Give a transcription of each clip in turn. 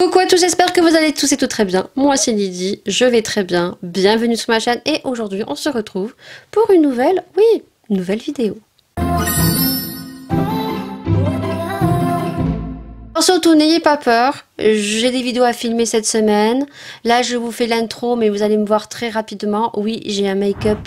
Coucou à tous, j'espère que vous allez tous et tout très bien. Moi c'est Lydie, je vais très bien. Bienvenue sur ma chaîne et aujourd'hui on se retrouve pour une nouvelle vidéo. Surtout n'ayez pas peur, j'ai des vidéos à filmer cette semaine. Là je vous fais l'intro mais vous allez me voir très rapidement. Oui, j'ai un make-up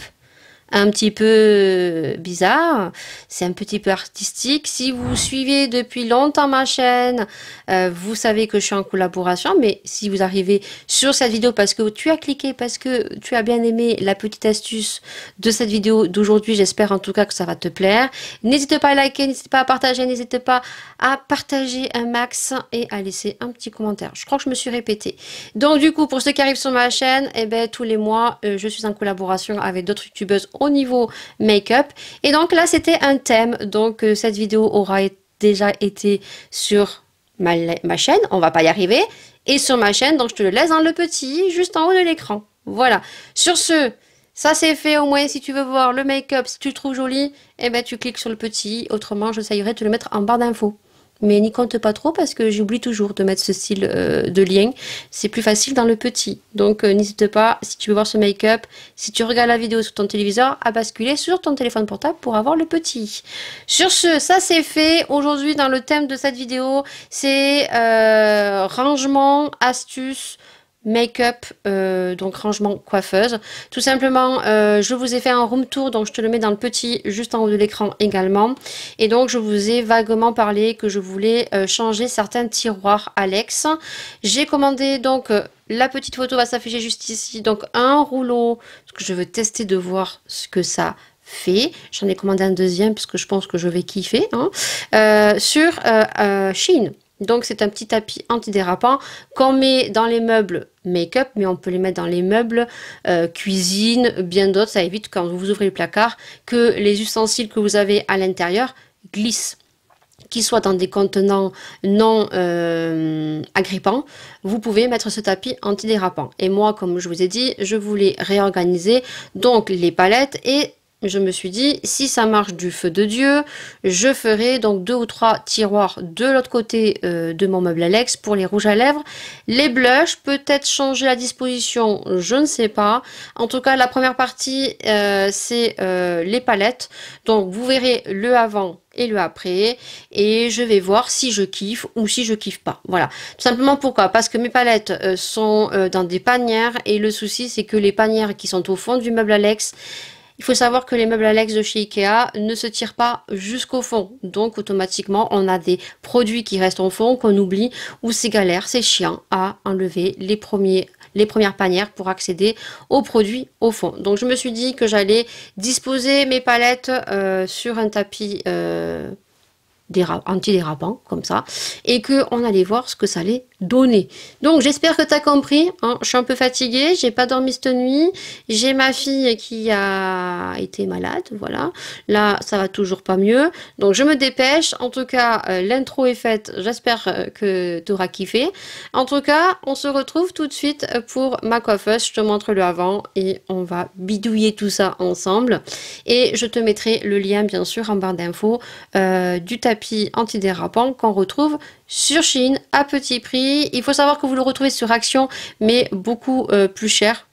un petit peu bizarre, c'est un petit peu artistique. Si vous suivez depuis longtemps ma chaîne, vous savez que je suis en collaboration, mais si vous arrivez sur cette vidéo parce que tu as cliqué, parce que tu as bien aimé la petite astuce de cette vidéo d'aujourd'hui, j'espère en tout cas que ça va te plaire. N'hésite pas à liker, n'hésite pas à partager, n'hésite pas à partager un max et à laisser un petit commentaire. Je crois que je me suis répétée. Donc du coup, pour ceux qui arrivent sur ma chaîne, eh ben, tous les mois, je suis en collaboration avec d'autres youtubeuses au niveau make-up. Et donc là, c'était un thème. Donc cette vidéo aura déjà été sur ma chaîne. On va pas y arriver. Et sur ma chaîne, donc je te le laisse dans le petit, juste en haut de l'écran. Voilà. Sur ce, ça c'est fait au moins. Si tu veux voir le make-up, si tu le trouves joli, eh ben tu cliques sur le petit. Autrement, j'essayerai de te le mettre en barre d'infos. Mais n'y compte pas trop parce que j'oublie toujours de mettre ce style de lien. C'est plus facile dans le petit. Donc n'hésite pas, si tu veux voir ce make-up, si tu regardes la vidéo sur ton téléviseur, à basculer sur ton téléphone portable pour avoir le petit. Sur ce, ça c'est fait. Aujourd'hui, dans le thème de cette vidéo, c'est rangement, astuce, make-up, donc rangement coiffeuse. Tout simplement, je vous ai fait un room tour, donc je te le mets dans le petit, juste en haut de l'écran également. Et donc, je vous ai vaguement parlé que je voulais changer certains tiroirs Alex. J'ai commandé donc... la petite photo va s'afficher juste ici. Donc, un rouleau, parce que je veux tester de voir ce que ça fait. J'en ai commandé un deuxième, parce que je pense que je vais kiffer. Hein, sur Shein. Donc c'est un petit tapis antidérapant qu'on met dans les meubles make-up, mais on peut les mettre dans les meubles cuisine, bien d'autres. Ça évite quand vous ouvrez le placard que les ustensiles que vous avez à l'intérieur glissent. Qu'ils soient dans des contenants non agrippants, vous pouvez mettre ce tapis antidérapant. Et moi, comme je vous ai dit, je voulais réorganiser donc les palettes et je me suis dit, si ça marche du feu de Dieu, je ferai donc 2 ou 3 tiroirs de l'autre côté de mon meuble Alex pour les rouges à lèvres. Les blushs, peut-être changer la disposition, je ne sais pas. En tout cas, la première partie, c'est les palettes. Donc, vous verrez le avant et le après. Et je vais voir si je kiffe ou si je kiffe pas. Voilà. Tout simplement pourquoi? Parce que mes palettes sont dans des panières. Et le souci, c'est que les panières qui sont au fond du meuble Alex, il faut savoir que les meubles Alex de chez Ikea ne se tirent pas jusqu'au fond. Donc, automatiquement, on a des produits qui restent au fond, qu'on oublie, ou c'est galère, c'est chiant à enlever les premières panières pour accéder aux produits au fond. Donc, je me suis dit que j'allais disposer mes palettes sur un tapis antidérapant comme ça et que on allait voir ce que ça allait donner. Donc j'espère que tu as compris, hein. Je suis un peu fatiguée, j'ai pas dormi cette nuit, j'ai ma fille qui a été malade, voilà, là ça va toujours pas mieux, donc je me dépêche. En tout cas l'intro est faite, j'espère que tu auras kiffé. En tout cas on se retrouve tout de suite pour ma coiffeuse, je te montre le avant et on va bidouiller tout ça ensemble et je te mettrai le lien bien sûr en barre d'infos du tapis antidérapant qu'on retrouve sur Shein à petit prix. Il faut savoir que vous le retrouvez sur Action, mais beaucoup plus cher,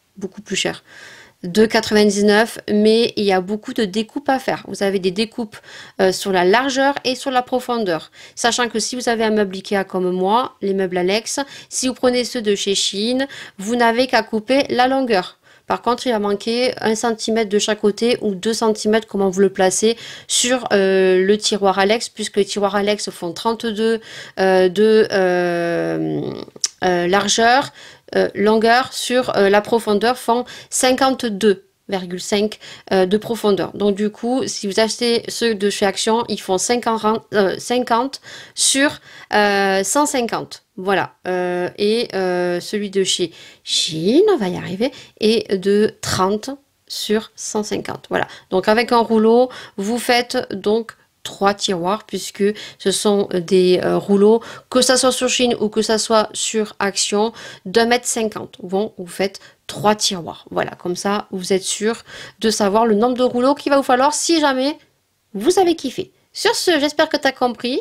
de 99, mais il y a beaucoup de découpes à faire. Vous avez des découpes sur la largeur et sur la profondeur. Sachant que si vous avez un meuble Ikea comme moi, les meubles Alex, si vous prenez ceux de chez Shein, vous n'avez qu'à couper la longueur. Par contre, il va manquer 1 cm de chaque côté ou 2 cm, comment vous le placez sur le tiroir Alex, puisque les tiroirs Alex font 32 de largeur, longueur, sur la profondeur font 52,5 de profondeur. Donc du coup, si vous achetez ceux de chez Action, ils font 50 sur 150. Voilà. Et celui de chez Shein, on va y arriver, est de 30 sur 150. Voilà. Donc avec un rouleau, vous faites donc 3 tiroirs puisque ce sont des rouleaux, que ça soit sur Shein ou que ça soit sur Action, d'1,50 m. Bon, vous faites 3 tiroirs. Voilà, comme ça, vous êtes sûr de savoir le nombre de rouleaux qu'il va vous falloir si jamais vous avez kiffé. Sur ce, j'espère que tu as compris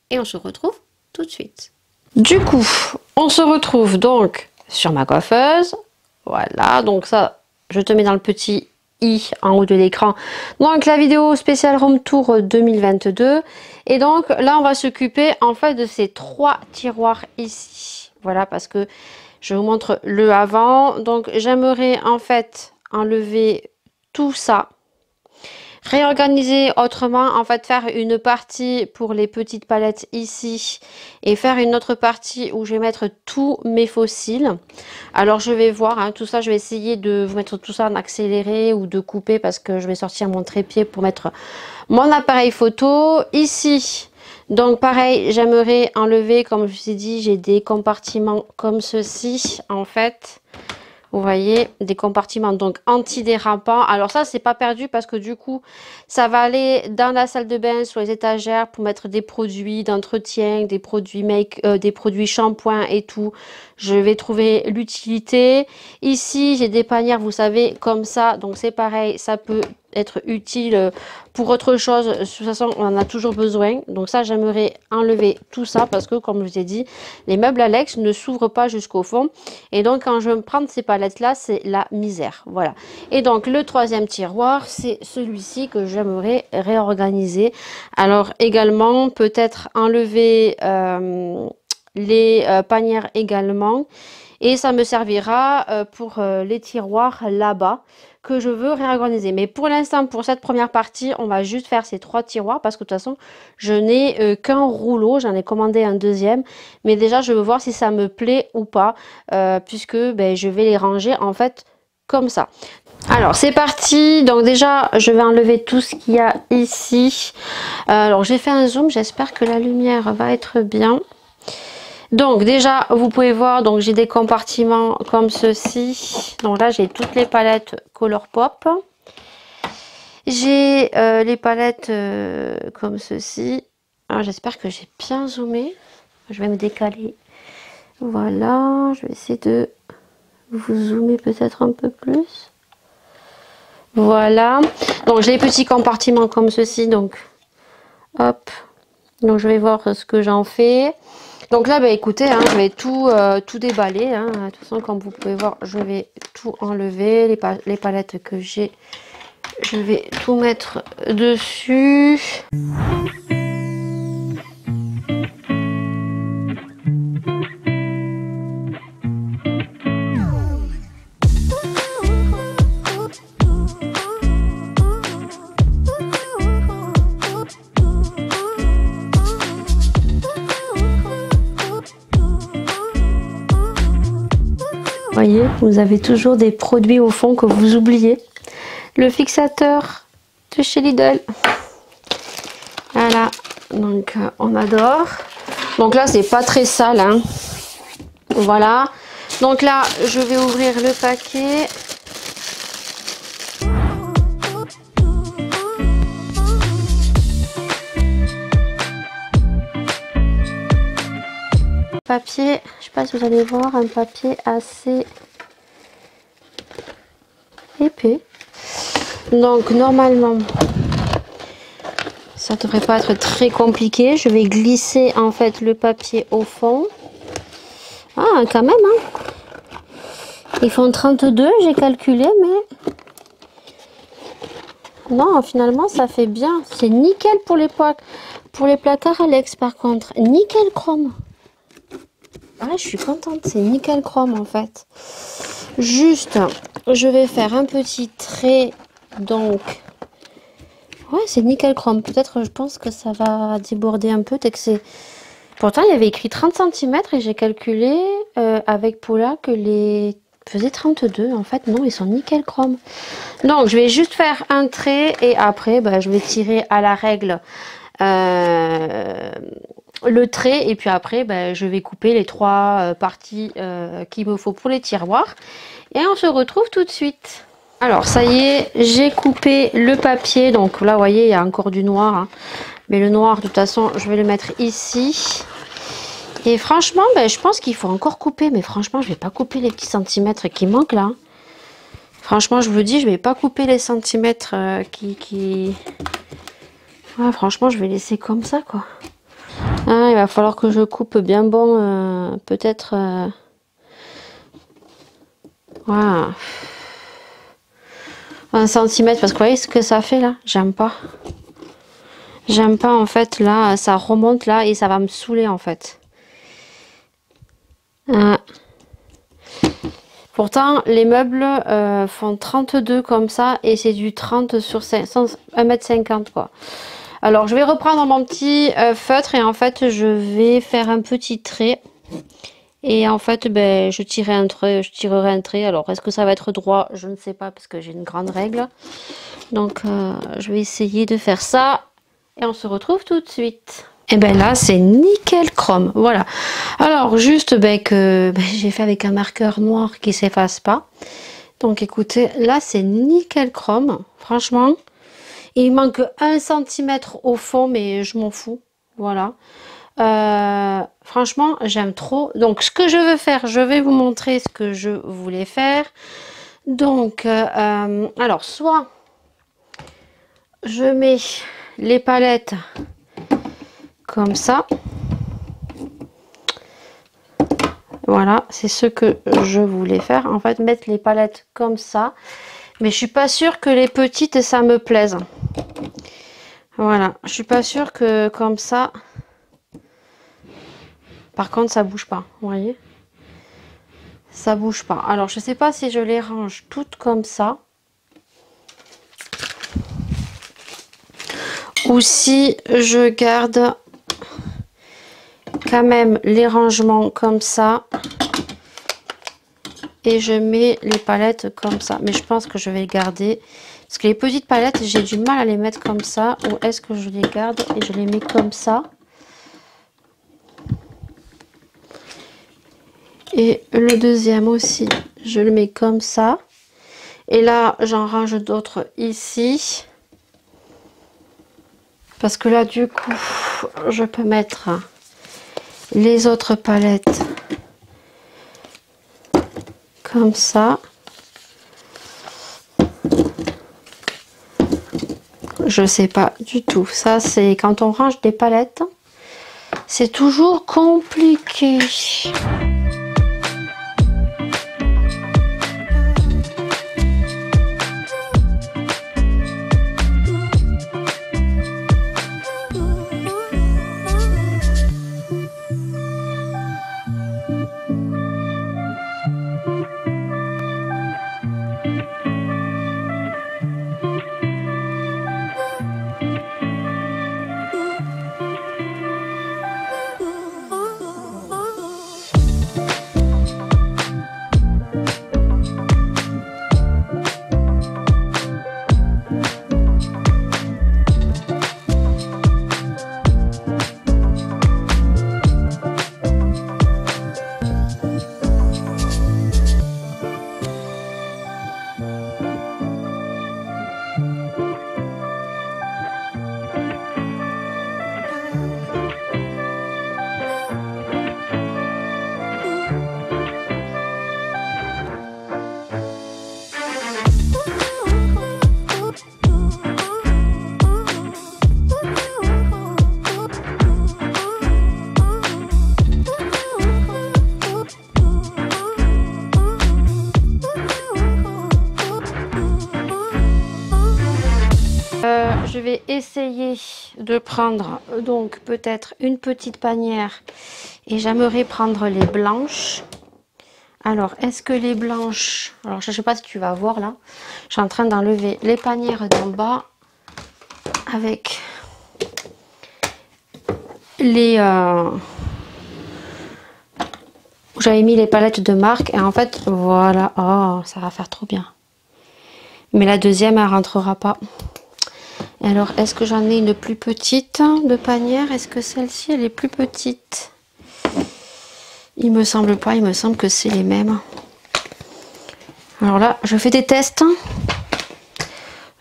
et on se retrouve tout de suite. Du coup, on se retrouve donc sur ma coiffeuse. Voilà, donc ça, je te mets dans le petit i en haut de l'écran. Donc la vidéo spéciale Home Tour 2022. Et donc là, on va s'occuper en fait de ces 3 tiroirs ici. Voilà, parce que je vous montre le avant. Donc j'aimerais en fait enlever tout ça. Réorganiser autrement, en fait faire une partie pour les petites palettes ici et faire une autre partie où je vais mettre tous mes fossiles. Alors je vais voir, hein, tout ça je vais essayer de vous mettre tout ça en accéléré ou de couper parce que je vais sortir mon trépied pour mettre mon appareil photo. Ici, donc pareil, j'aimerais enlever, comme je vous ai dit, j'ai des compartiments comme ceci en fait. Vous voyez, des compartiments donc antidérapants. Alors ça, c'est pas perdu parce que du coup, ça va aller dans la salle de bain, sur les étagères pour mettre des produits d'entretien, des produits des produits shampoing et tout. Je vais trouver l'utilité. Ici, j'ai des panières, vous savez, comme ça. Donc c'est pareil, ça peut être utile pour autre chose. De toute façon, on en a toujours besoin. Donc ça, j'aimerais enlever tout ça parce que, comme je vous ai dit, les meubles Alex ne s'ouvrent pas jusqu'au fond. Et donc, quand je vais me prendre ces palettes-là, c'est la misère. Voilà. Et donc, le troisième tiroir, c'est celui-ci que j'aimerais réorganiser. Alors, également, peut-être enlever les panières également. Et ça me servira pour les tiroirs là-bas que je veux réorganiser. Mais pour l'instant, pour cette première partie, on va juste faire ces 3 tiroirs parce que de toute façon, je n'ai qu'un rouleau. J'en ai commandé un deuxième. Mais déjà, je veux voir si ça me plaît ou pas puisque ben, je vais les ranger en fait comme ça. Alors, c'est parti. Donc déjà, je vais enlever tout ce qu'il y a ici. Alors, j'ai fait un zoom. J'espère que la lumière va être bien. Donc déjà, vous pouvez voir, donc j'ai des compartiments comme ceci. Donc là, j'ai toutes les palettes Colourpop. J'ai les palettes comme ceci. Alors j'espère que j'ai bien zoomé. Je vais me décaler. Voilà, je vais essayer de vous zoomer peut-être un peu plus. Voilà. Donc j'ai les petits compartiments comme ceci. Donc hop. Donc je vais voir ce que j'en fais. Donc là, bah, écoutez, hein, je vais tout déballer. Hein. De toute façon, comme vous pouvez voir, je vais tout enlever. Les palettes que j'ai, je vais tout mettre dessus. Voyez, vous avez toujours des produits au fond que vous oubliez. Le fixateur de chez Lidl. Voilà, donc on adore. Donc là, c'est pas très sale. Hein. Voilà. Donc là, je vais ouvrir le paquet. Papier, je sais pas si vous allez voir, un papier assez épais. Donc normalement, ça devrait pas être très compliqué. Je vais glisser en fait le papier au fond. Ah, quand même, hein. Ils font 32, j'ai calculé, mais non, finalement, ça fait bien. C'est nickel pour les placards Alex, par contre. Nickel chrome. Ah, je suis contente, c'est nickel chrome en fait. Juste, je vais faire un petit trait, donc. Ouais, c'est nickel chrome. Peut-être, je pense que ça va déborder un peu dès que c'est. Pourtant, il y avait écrit 30 cm et j'ai calculé avec Paula que les faisait 32. En fait, non, ils sont nickel chrome. Donc, je vais juste faire un trait et après, bah, je vais tirer à la règle le trait et puis après ben, je vais couper les 3 parties qu'il me faut pour les tiroirs et on se retrouve tout de suite. Alors ça y est, j'ai coupé le papier, donc là vous voyez il y a encore du noir, hein. Mais le noir de toute façon je vais le mettre ici et franchement ben, je pense qu'il faut encore couper, mais franchement je vais pas couper les petits centimètres qui manquent là. Franchement je vous dis, je vais pas couper les centimètres qui... Ouais, franchement je vais laisser comme ça quoi. Ah, il va falloir que je coupe bien bon, peut-être... Voilà. 1 centimètre, parce que vous voyez ce que ça fait là? J'aime pas. J'aime pas en fait, là, ça remonte là et ça va me saouler en fait. Pourtant, les meubles font 32 comme ça et c'est du 30 sur 1,50 m quoi. Alors, je vais reprendre mon petit feutre et en fait, je vais faire un petit trait. Et en fait, ben, je tirerai un trait. Alors, est-ce que ça va être droit? Je ne sais pas parce que j'ai une grande règle. Donc, je vais essayer de faire ça. Et on se retrouve tout de suite. Et ben là, c'est nickel chrome. Voilà. Alors, juste que j'ai fait avec un marqueur noir qui s'efface pas. Donc, écoutez, là, c'est nickel chrome. Franchement, il manque 1 centimètre au fond, mais je m'en fous. Voilà. Franchement, j'aime trop. Donc, ce que je veux faire, je vais vous montrer ce que je voulais faire. Donc, alors, soit je mets les palettes comme ça. Voilà, c'est ce que je voulais faire. En fait, mettre les palettes comme ça. Mais je suis pas sûre que les petites, ça me plaise. Voilà, je suis pas sûre que comme ça... Par contre, ça bouge pas, vous voyez? Ça bouge pas. Alors, je sais pas si je les range toutes comme ça. Ou si je garde quand même les rangements comme ça. Et je mets les palettes comme ça. Mais je pense que je vais les garder. Parce que les petites palettes, j'ai du mal à les mettre comme ça. Ou est-ce que je les garde et je les mets comme ça? Et le deuxième aussi, je le mets comme ça. Et là, j'en range d'autres ici. Parce que là, du coup, je peux mettre les autres palettes comme ça. Je sais pas du tout. Ça, c'est quand on range des palettes, c'est toujours compliqué. Je vais essayer de prendre donc peut-être une petite panière et j'aimerais prendre les blanches. Alors, est-ce que les blanches... Alors, je ne sais pas si tu vas voir là. Je suis en train d'enlever les panières d'en bas avec les... J'avais mis les palettes de marque et en fait, voilà. Oh, ça va faire trop bien. Mais la deuxième, elle rentrera pas. Et alors, est-ce que j'en ai une plus petite de panière? Est-ce que celle-ci, elle est plus petite? Il me semble pas, il me semble que c'est les mêmes. Alors là, je fais des tests.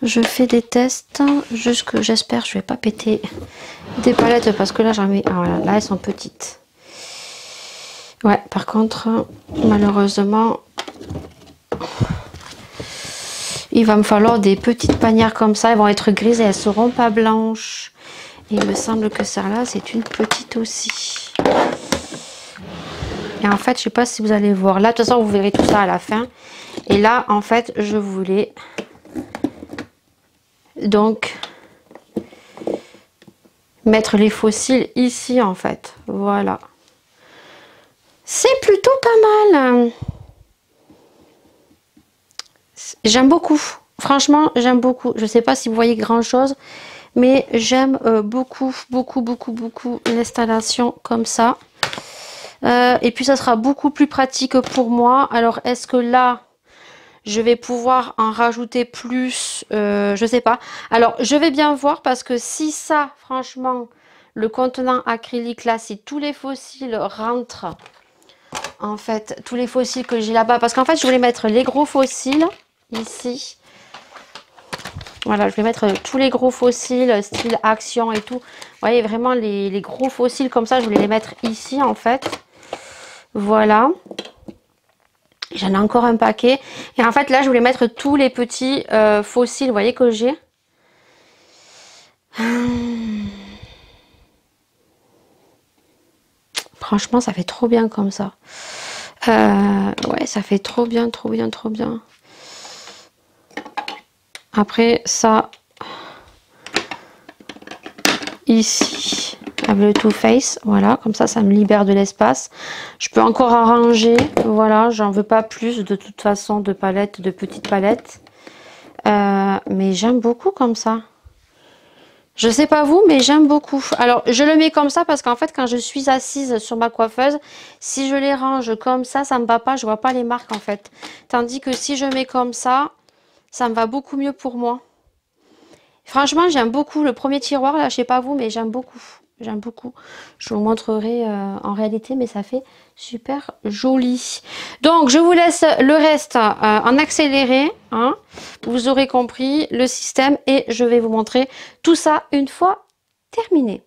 Je fais des tests. Juste que j'espère que je vais pas péter des palettes parce que là, j'en mets... Ah voilà, là, elles sont petites. Ouais, par contre, malheureusement... Il va me falloir des petites panières comme ça. Elles vont être grises et elles seront pas blanches. Il me semble que celle-là, c'est une petite aussi. Et en fait, je sais pas si vous allez voir. Là, de toute façon, vous verrez tout ça à la fin. Et là, en fait, je voulais donc mettre les fossiles ici, en fait. Voilà. C'est plutôt pas mal. J'aime beaucoup. Franchement, j'aime beaucoup. Je sais pas si vous voyez grand chose, mais j'aime beaucoup l'installation comme ça. Et puis ça sera beaucoup plus pratique pour moi. Alors est-ce que là je vais pouvoir en rajouter plus, je sais pas. Alors je vais bien voir, parce que si ça, franchement, le contenant acrylique là, si tous les fossiles rentrent, en fait, tous les fossiles que j'ai là-bas, parce qu'en fait je voulais mettre les gros fossiles ici. Voilà, je vais mettre tous les gros fossiles, style action et tout. Vous voyez, vraiment les gros fossiles comme ça, je voulais les mettre ici en fait. Voilà. J'en ai encore un paquet. Et en fait, là, je voulais mettre tous les petits fossiles, vous voyez, que j'ai. Franchement, ça fait trop bien comme ça. Ouais, ça fait trop bien. Après, ça, ici, avec le Too Faced, voilà, comme ça me libère de l'espace. Je peux encore arranger, voilà, j'en veux pas plus de toute façon de palettes, de petites palettes. Mais j'aime beaucoup comme ça. Je sais pas vous, mais j'aime beaucoup. Alors, je le mets comme ça parce qu'en fait, quand je suis assise sur ma coiffeuse, si je les range comme ça me va pas, je vois pas les marques en fait. Tandis que si je mets comme ça me va beaucoup mieux pour moi. Franchement, j'aime beaucoup le premier tiroir, là, je sais pas vous, mais j'aime beaucoup. J'aime beaucoup. Je vous montrerai en réalité, mais ça fait super joli. Donc, je vous laisse le reste en accéléré. Hein. Vous aurez compris le système et je vais vous montrer tout ça une fois terminé.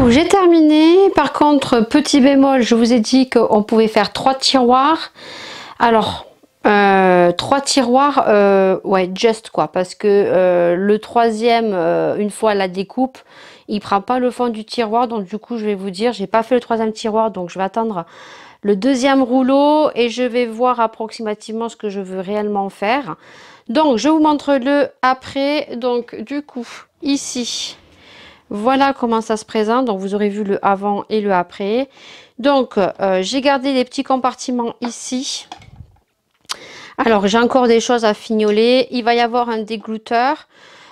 J'ai terminé. Par contre, petit bémol, je vous ai dit qu'on pouvait faire 3 tiroirs. Alors, 3 tiroirs, ouais, just quoi, parce que le troisième, une fois la découpe, il prend pas le fond du tiroir. Donc du coup, je vais vous dire, j'ai pas fait le troisième tiroir, donc je vais attendre le deuxième rouleau et je vais voir approximativement ce que je veux réellement faire. Donc, je vous montre le après. Donc, du coup, ici. Voilà comment ça se présente. Donc, vous aurez vu le avant et le après. Donc, j'ai gardé les petits compartiments ici. Alors, j'ai encore des choses à fignoler. Il va y avoir un dégluteur.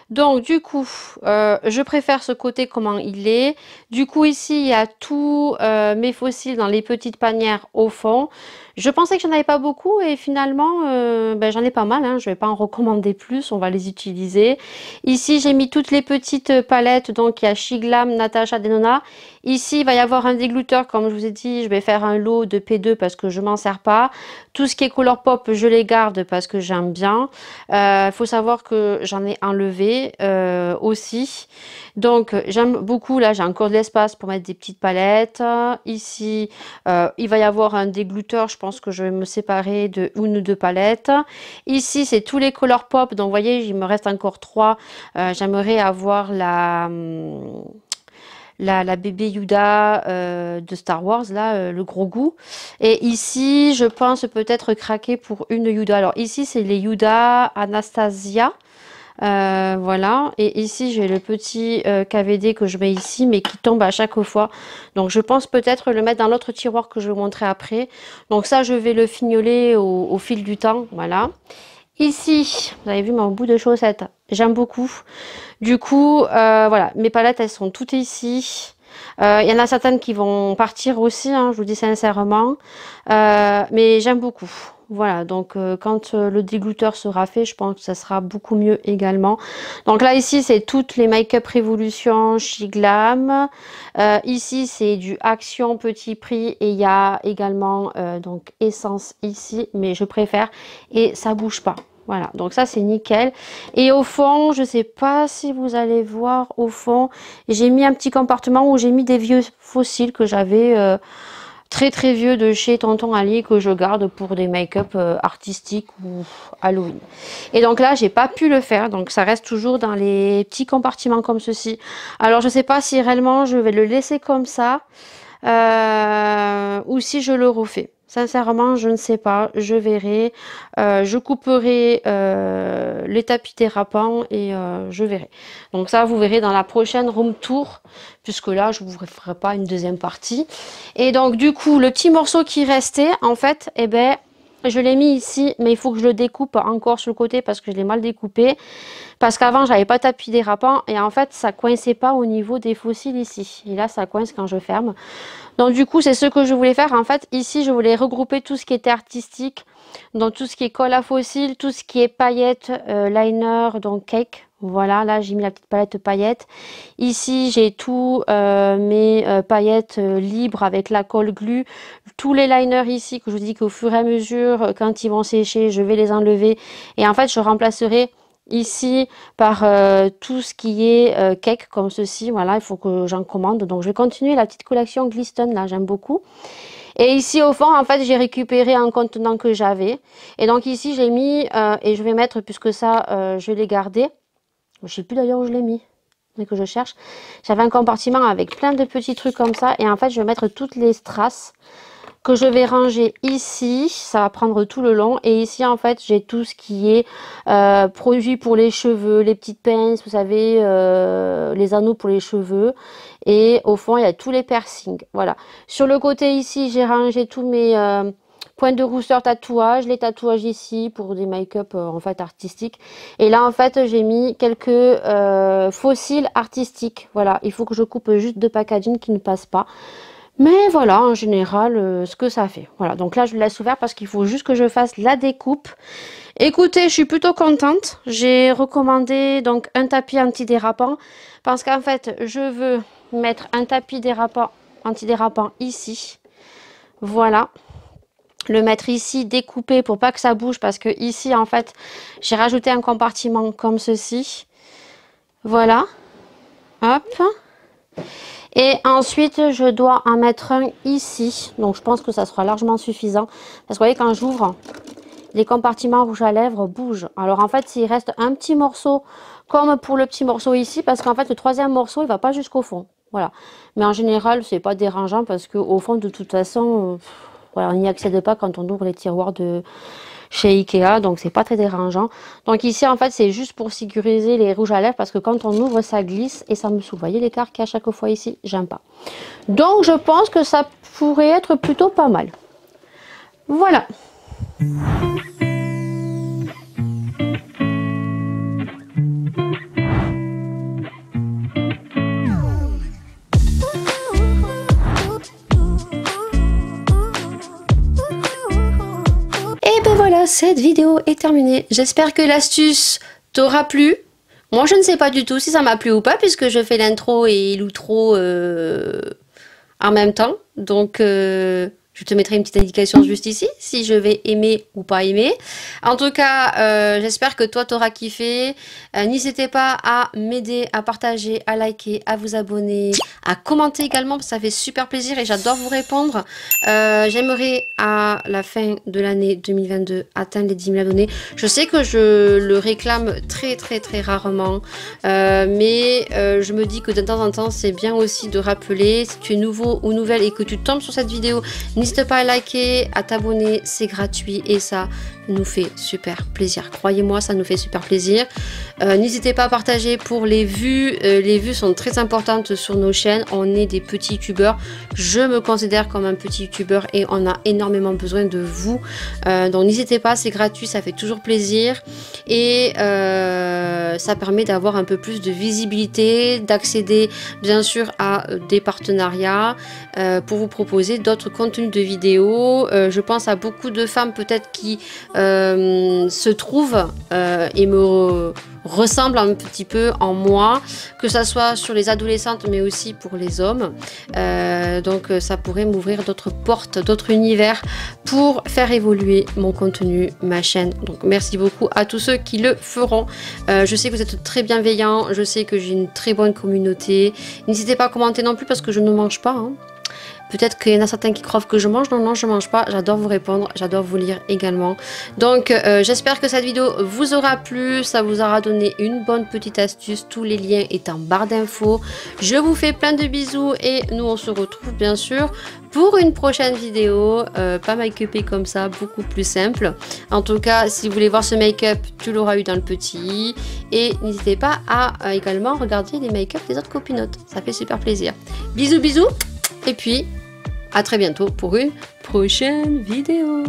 Donc, du coup, je préfère ce côté comment il est. Du coup, ici, il y a tous mes fossiles dans les petites panières au fond. Je pensais que j'en avais pas beaucoup et finalement, ben, j'en ai pas mal. Hein. Je vais pas en recommander plus, on va les utiliser. Ici, j'ai mis toutes les petites palettes. Donc, il y a Shiglam, Natasha, Denona. Ici, il va y avoir un dégluteur. Comme je vous ai dit, je vais faire un lot de P2 parce que je m'en sers pas. Tout ce qui est Colourpop, je les garde parce que j'aime bien. Faut savoir que j'en ai enlevé aussi. Donc, j'aime beaucoup. Là, j'ai encore de l'espace pour mettre des petites palettes. Ici, il va y avoir un dégluteur. Je pense que je vais me séparer de une ou deux palettes. Ici, c'est tous les Colourpop. Donc, vous voyez, il me reste encore 3. J'aimerais avoir la bébé Yoda de Star Wars, là, le gros goût. Et ici, je pense peut-être craquer pour une Yoda. Alors, ici, c'est les Yoda Anastasia. Voilà, et ici j'ai le petit KVD que je mets ici mais qui tombe à chaque fois, donc je pense peut-être le mettre dans l'autre tiroir que je vais vous montrer après. Donc ça, je vais le fignoler au fil du temps. Voilà, ici vous avez vu mon bout de chaussette, j'aime beaucoup. Du coup, voilà, mes palettes, elles sont toutes ici. Il y en a certaines qui vont partir aussi, hein, je vous dis sincèrement. Mais j'aime beaucoup. Voilà, donc quand le dégoûteur sera fait, je pense que ça sera beaucoup mieux également. Donc là, ici, c'est toutes les Make-up Révolution chez Glam. Ici, c'est du Action Petit Prix et il y a également donc Essence ici, mais je préfère et ça bouge pas. Voilà, donc ça c'est nickel. Et au fond, je sais pas si vous allez voir au fond, j'ai mis un petit compartiment où j'ai mis des vieux fossiles que j'avais très très vieux de chez Tonton Ali que je garde pour des make-up artistiques ou Halloween. Et donc là, j'ai pas pu le faire, donc ça reste toujours dans les petits compartiments comme ceci. Alors je sais pas si réellement je vais le laisser comme ça ou si je le refais. Sincèrement, je ne sais pas, je verrai. Je couperai les tapis dérapants et je verrai. Donc ça, vous verrez dans la prochaine room tour, puisque là, je ne vous ferai pas une deuxième partie. Et donc, du coup, le petit morceau qui restait, en fait, eh ben, je l'ai mis ici, mais il faut que je le découpe encore sur le côté parce que je l'ai mal découpé. Parce qu'avant, j'avais pas tapis dérapant et en fait, ça coinçait pas au niveau des fossiles ici. Et là, ça coince quand je ferme. Donc du coup, c'est ce que je voulais faire. En fait, ici, je voulais regrouper tout ce qui était artistique. Donc tout ce qui est colle à fossiles, tout ce qui est paillettes, liner, donc cake. Voilà, là, j'ai mis la petite palette paillettes. Ici, j'ai tous mes paillettes libres avec la colle glue. Tous les liners ici, que je vous dis qu'au fur et à mesure, quand ils vont sécher, je vais les enlever. Et en fait, je remplacerai ici par tout ce qui est cake comme ceci. Voilà, il faut que j'en commande, donc je vais continuer la petite collection Glisten, là j'aime beaucoup. Et ici au fond, en fait, j'ai récupéré un contenant que j'avais, et donc ici j'ai mis et je vais mettre, puisque ça je l'ai gardé, je sais plus d'ailleurs où je l'ai mis, mais que je cherche. J'avais un compartiment avec plein de petits trucs comme ça, et en fait je vais mettre toutes les strass que je vais ranger ici. Ça va prendre tout le long, et ici en fait j'ai tout ce qui est produits pour les cheveux, les petites pinces, vous savez, les anneaux pour les cheveux, et au fond il y a tous les piercings. Voilà, sur le côté ici j'ai rangé tous mes points de rousseur tatouages, les tatouages ici pour des make-up en fait artistiques, et là en fait j'ai mis quelques fossiles artistiques. Voilà, il faut que je coupe juste de packaging qui ne passe pas. Mais voilà, en général, ce que ça fait. Voilà, donc là, je le laisse ouvert parce qu'il faut juste que je fasse la découpe. Écoutez, je suis plutôt contente. J'ai recommandé donc un tapis antidérapant parce qu'en fait, je veux mettre un tapis antidérapant ici. Voilà. Le mettre ici, découpé pour pas que ça bouge parce que ici, en fait, j'ai rajouté un compartiment comme ceci. Voilà. Hop. Et ensuite, je dois en mettre un ici. Donc, je pense que ça sera largement suffisant. Parce que vous voyez, quand j'ouvre, les compartiments rouge à lèvres bougent. Alors, en fait, s'il reste un petit morceau, comme pour le petit morceau ici, parce qu'en fait, le troisième morceau, il va pas jusqu'au fond. Voilà. Mais en général, c'est pas dérangeant parce qu'au fond, de toute façon, voilà, on n'y accède pas quand on ouvre les tiroirs de chez Ikea, donc c'est pas très dérangeant. Donc ici en fait c'est juste pour sécuriser les rouges à lèvres parce que quand on ouvre ça glisse et ça me saoule. Vous voyez l'écart qu'il y a à chaque fois ici, j'aime pas. Donc je pense que ça pourrait être plutôt pas mal. Voilà. Voilà, cette vidéo est terminée. J'espère que l'astuce t'aura plu. Moi, je ne sais pas du tout si ça m'a plu ou pas, puisque je fais l'intro et l'outro en même temps. Donc, je te mettrai une petite indication juste ici, si je vais aimer ou pas aimer. En tout cas, j'espère que toi, t'auras kiffé. N'hésitez pas à m'aider, à partager, à liker, à vous abonner, à commenter également, parce que ça fait super plaisir et j'adore vous répondre. J'aimerais à la fin de l'année 2022 atteindre les 10 000 abonnés. Je sais que je le réclame très rarement, mais je me dis que de temps en temps c'est bien aussi de rappeler, si tu es nouveau ou nouvelle et que tu tombes sur cette vidéo, n'hésite pas à liker, à t'abonner, c'est gratuit et ça nous fait super plaisir. Croyez-moi, ça nous fait super plaisir. N'hésitez pas à partager pour les vues. Les vues sont très importantes sur nos chaînes. On est des petits youtubeurs. Je me considère comme un petit youtubeur et on a énormément besoin de vous. Donc n'hésitez pas, c'est gratuit, ça fait toujours plaisir. Et ça permet d'avoir un peu plus de visibilité, d'accéder bien sûr à des partenariats pour vous proposer d'autres contenus de vidéos. Je pense à beaucoup de femmes peut-être qui se trouvent et me ressemblent un petit peu en moi, que ça soit sur les adolescentes mais aussi pour les hommes. Donc ça pourrait m'ouvrir d'autres portes, d'autres univers pour faire évoluer mon contenu, ma chaîne. Donc merci beaucoup à tous ceux qui le feront. Je sais que vous êtes très bienveillants, je sais que j'ai une très bonne communauté. N'hésitez pas à commenter non plus parce que je ne mange pas, hein. Peut-être qu'il y en a certains qui croient que je mange. Non, non, je mange pas. J'adore vous répondre. J'adore vous lire également. Donc, j'espère que cette vidéo vous aura plu. Ça vous aura donné une bonne petite astuce. Tous les liens est en barre d'infos. Je vous fais plein de bisous. Et nous, on se retrouve bien sûr pour une prochaine vidéo. Pas make-upé comme ça. Beaucoup plus simple. En tout cas, si vous voulez voir ce make-up, tu l'auras eu dans le petit. Et n'hésitez pas à également regarder les make-up des autres copinotes. Ça fait super plaisir. Bisous, bisous. Et puis, à très bientôt pour une prochaine vidéo.